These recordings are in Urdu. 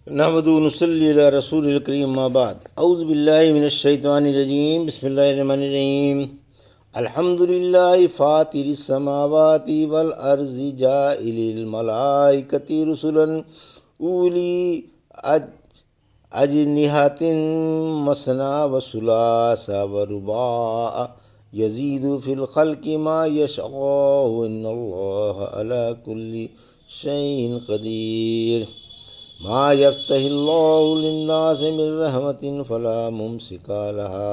نحمدہ و نصلی علی رسول الکریم اما بعد اعوذ باللہ من الشیطان الرجیم بسم اللہ الرحمن الرحیم الحمد للہ فاطر السماوات والارض جاعل الملائکۃ رسلا اولی اجنحۃ مثنی وثلاث ورباع یزید فی الخلق ما یشاء ان اللہ علی کل شیء قدیر ما یفتح اللہ للناس من رحمت فلا ممسک لها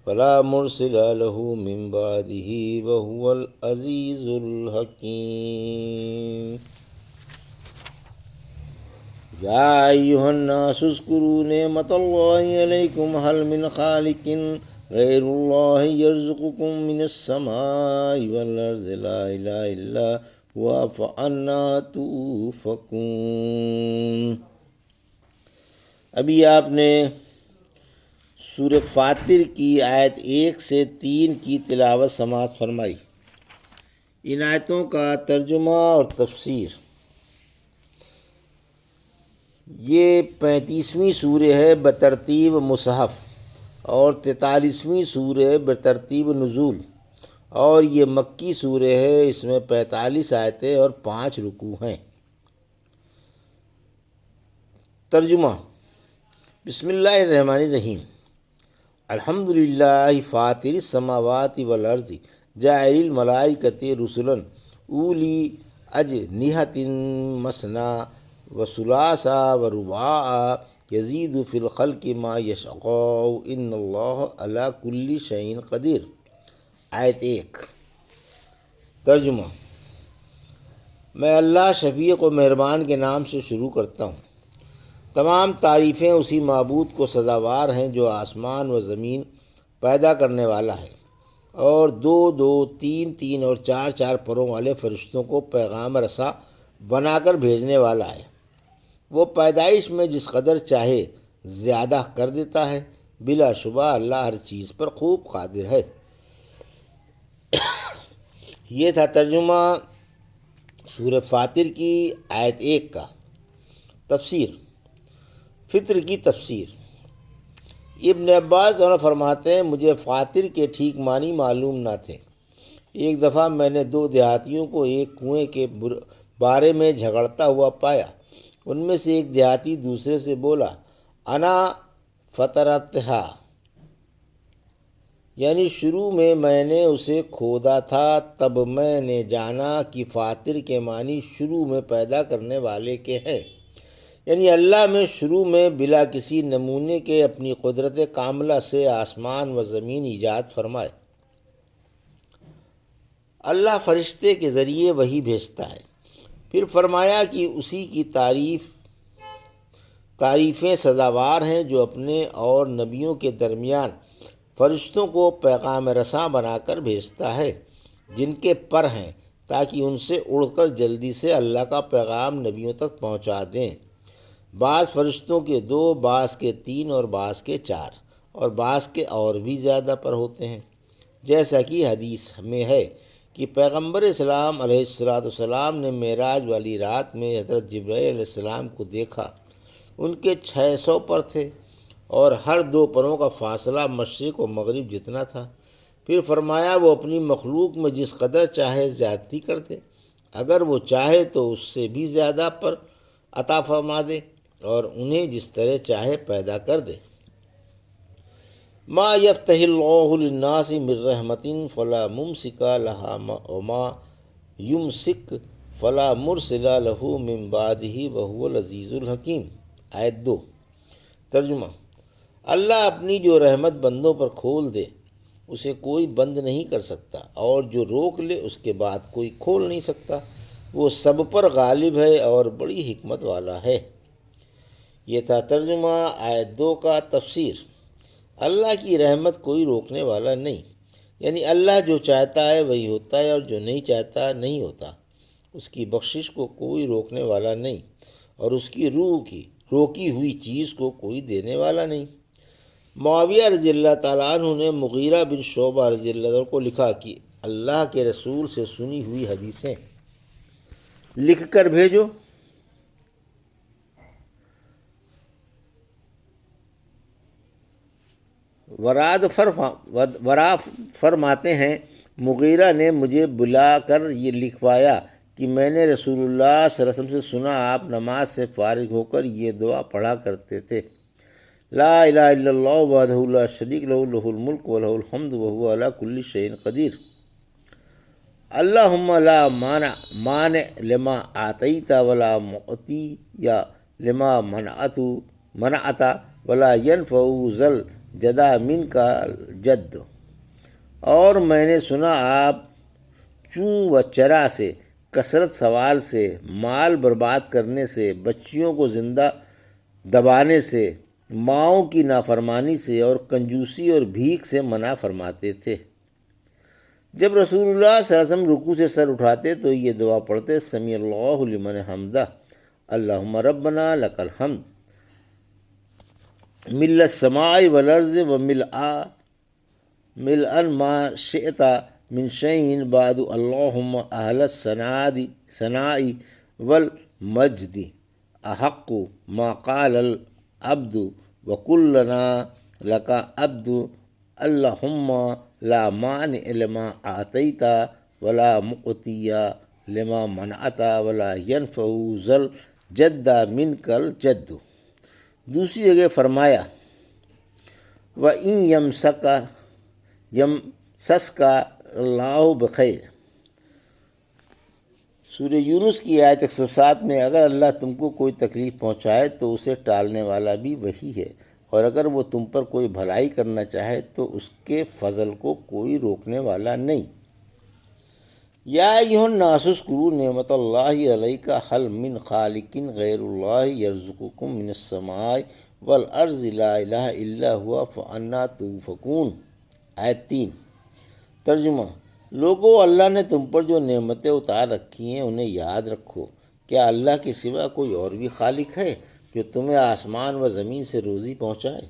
ولا مرسل له من بعده وهو العزیز الحکیم یا ایہا الناس اذکروا نعمت اللہ علیکم هل من خالق غیر اللہ یرزقکم من السماء والارض لا الہ الا فَأَنَّىٰ تُؤْفَكُونَ۔ ابھی آپ نے سورہ فاطر کی آیت 1 سے 3 کی تلاوت سماعت فرمائی۔ ان آیتوں کا ترجمہ اور تفسیر۔ یہ 35ویں سورہ ہے بترتیب مصحف اور 43ویں سورہ ہے بترتیب نزول، اور یہ مکی سورہ ہے۔ اس میں 45 آیتیں اور 5 رکوع ہیں۔ ترجمہ۔ بسم اللہ الرحمن الرحیم۔ الحمد للہ فاطر السماوات والارض جاعل الملائکۃ رسلا اولی اجنحۃ مثنی وثلاث ورباع یزید فی الخلق ما یشاء ان اللہ علی کل شیء قدیر۔ آیت 1۔ ترجمہ۔ میں اللہ شفیق و مہربان کے نام سے شروع کرتا ہوں۔ تمام تعریفیں اسی معبود کو سزاوار ہیں جو آسمان و زمین پیدا کرنے والا ہے اور 2 2 3 3 اور 4 4 پروں والے فرشتوں کو پیغام رساں بنا کر بھیجنے والا ہے۔ وہ پیدائش میں جس قدر چاہے زیادہ کر دیتا ہے۔ بلا شبہ اللہ ہر چیز پر خوب قادر ہے۔ یہ تھا ترجمہ سورہ فاطر کی آیت 1 کا۔ تفسیر۔ فطر کی تفسیر۔ ابن عباس فرماتے ہیں مجھے فاطر کے ٹھیک معنی معلوم نہ تھے۔ ایک دفعہ میں نے 2 دیہاتیوں کو ایک کنویں کے بارے میں جھگڑتا ہوا پایا۔ ان میں سے ایک دیہاتی دوسرے سے بولا انا فطرتھا، یعنی شروع میں نے اسے کھودا تھا۔ تب میں نے جانا کہ فاطر کے معنی شروع میں پیدا کرنے والے کے ہیں، یعنی اللہ میں شروع میں بلا کسی نمونے کے اپنی قدرت کاملہ سے آسمان و زمین ایجاد فرمائے۔ اللہ فرشتے کے ذریعے وحی بھیجتا ہے۔ پھر فرمایا کہ اسی کی تعریفیں سزاوار ہیں جو اپنے اور نبیوں کے درمیان فرشتوں کو پیغام رساں بنا کر بھیجتا ہے جن کے پر ہیں، تاکہ ان سے اڑ کر جلدی سے اللہ کا پیغام نبیوں تک پہنچا دیں۔ بعض فرشتوں کے 2، بعض کے 3 اور بعض کے 4 اور بعض کے اور بھی زیادہ پر ہوتے ہیں، جیسا کہ حدیث میں ہے کہ پیغمبر اسلام علیہ السلام نے معراج والی رات میں حضرت جبرائیل علیہ السلام کو دیکھا۔ ان کے 600 پر تھے اور ہر 2 پروں کا فاصلہ مشرق و مغرب جتنا تھا۔ پھر فرمایا وہ اپنی مخلوق میں جس قدر چاہے زیادتی کر دے، اگر وہ چاہے تو اس سے بھی زیادہ پر عطا فرما دے اور انہیں جس طرح چاہے پیدا کر دے۔ ما یفتح اللہ للناس من رحمت فلا ممسک لها وما یمسک فلا مرسل له من بعده وهو العزیز الحکیم۔ آیت 2۔ ترجمہ۔ اللہ اپنی جو رحمت بندوں پر کھول دے اسے کوئی بند نہیں کر سکتا، اور جو روک لے اس کے بعد کوئی کھول نہیں سکتا۔ وہ سب پر غالب ہے اور بڑی حکمت والا ہے۔ یہ تھا ترجمہ آیت 2 کا۔ تفسیر۔ اللہ کی رحمت کوئی روکنے والا نہیں، یعنی اللہ جو چاہتا ہے وہی ہوتا ہے اور جو نہیں چاہتا نہیں ہوتا۔ اس کی بخشش کو کوئی روکنے والا نہیں، اور اس کی روح کی روکی ہوئی چیز کو کوئی دینے والا نہیں۔ معاویہ رضی اللہ تعالیٰ عنہ نے مغیرہ بن شعبہ رضی اللہ عنہ کو لکھا کہ اللہ کے رسول سے سنی ہوئی حدیثیں لکھ کر بھیجو۔ ورا فرماتے ہیں مغیرہ نے مجھے بلا کر یہ لکھوایا کہ میں نے رسول اللہ صلی اللہ علیہ وسلم سے سنا آپ نماز سے فارغ ہو کر یہ دعا پڑھا کرتے تھے، لا الہ الا اللہ وحدہ لا شریک لہ لہ الملک و لہ الحمد وہو علی کل شیء قدیر، اللہم لا مانع لما آتیت ولا معطی لما منعت ولا ینفع ذا الجد منک الجد۔ اور میں نے سنا آپ چوں و چرا سے، کثرت سوال سے، مال برباد کرنے سے، بچیوں کو زندہ دبانے سے، ماؤں کی نافرمانی سے اور کنجوسی اور بھیک سے منع فرماتے تھے۔ جب رسول اللہ صلی اللہ علیہ وسلم رکوع سے سر اٹھاتے تو یہ دعا پڑھتے، سمیع اللہ لمن حمدہ، اللہم ربنا لک الحمد ملء السماء والارض ملء ما شئت من شیء بعد، اللہم اہل الثناء والمجد احق ما قال العبد وکلنا لک عبد، اللہم لا مانع لما آتیت ولا معطی لما منعت ولا ینفع ذا الجد منک الجد۔ دوسری جگہ فرمایا وَإِن یمسسک اللہ بخیر، سورہ یونس کی آیت 107 میں، اگر اللہ تم کو کوئی تکلیف پہنچائے تو اسے ٹالنے والا بھی وہی ہے، اور اگر وہ تم پر کوئی بھلائی کرنا چاہے تو اس کے فضل کو کوئی روکنے والا نہیں۔ یا ایھا الناس اذکروا نعمت اللہ علیکم ھل من خالق غیر اللہ یرزقکم من السماء والارض لا الہ الا ھو فانا تؤفکون۔ آیت 3۔ ترجمہ: لوگو، اللہ نے تم پر جو نعمتیں اتار رکھی ہیں انہیں یاد رکھو۔ کیا اللہ کے سوا کوئی اور بھی خالق ہے جو تمہیں آسمان و زمین سے روزی پہنچائے؟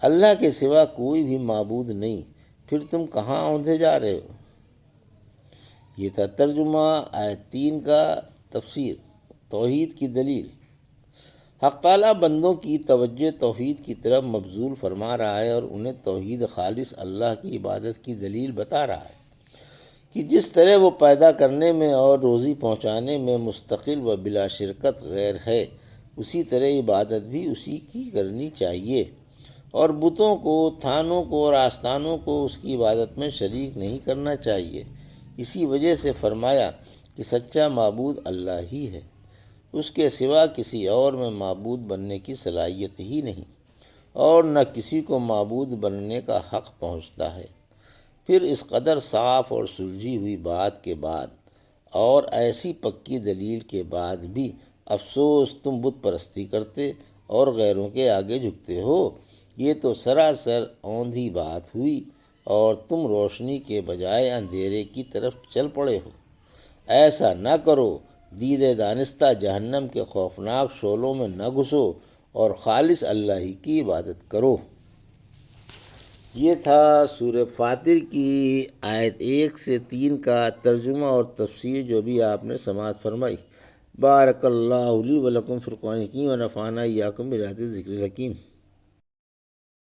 اللہ کے سوا کوئی بھی معبود نہیں، پھر تم کہاں اوندھے جا رہے ہو؟ یہ تھا ترجمہ آیت 3 کا۔ تفسیر: توحید کی دلیل۔ حق تعالیٰ بندوں کی توجہ توحید کی طرف مبذول فرما رہا ہے اور انہیں توحید خالص اللہ کی عبادت کی دلیل بتا رہا ہے کہ جس طرح وہ پیدا کرنے میں اور روزی پہنچانے میں مستقل و بلا شرکت غیر ہے، اسی طرح عبادت بھی اسی کی کرنی چاہیے، اور بتوں کو، تھانوں کو اور آستانوں کو اس کی عبادت میں شریک نہیں کرنا چاہیے۔ اسی وجہ سے فرمایا کہ سچا معبود اللہ ہی ہے، اس کے سوا کسی اور میں معبود بننے کی صلاحیت ہی نہیں، اور نہ کسی کو معبود بننے کا حق پہنچتا ہے۔ پھر اس قدر صاف اور سلجھی ہوئی بات کے بعد اور ایسی پکی دلیل کے بعد بھی افسوس تم بت پرستی کرتے اور غیروں کے آگے جھکتے ہو، یہ تو سراسر اوندھی بات ہوئی اور تم روشنی کے بجائے اندھیرے کی طرف چل پڑے ہو۔ ایسا نہ کرو، دیدے دانستہ جہنم کے خوفناک شعلوں میں نہ گھسو اور خالص اللہ ہی کی عبادت کرو۔ یہ تھا سورہ فاطر کی آیت 1 سے 3 کا ترجمہ اور تفسیر جو بھی آپ نے سماعت فرمائی۔ بارک اللہ لی و لکم فی القرآن الحکیم و نفعنی وایاکم بآیات الذکر الحکیم۔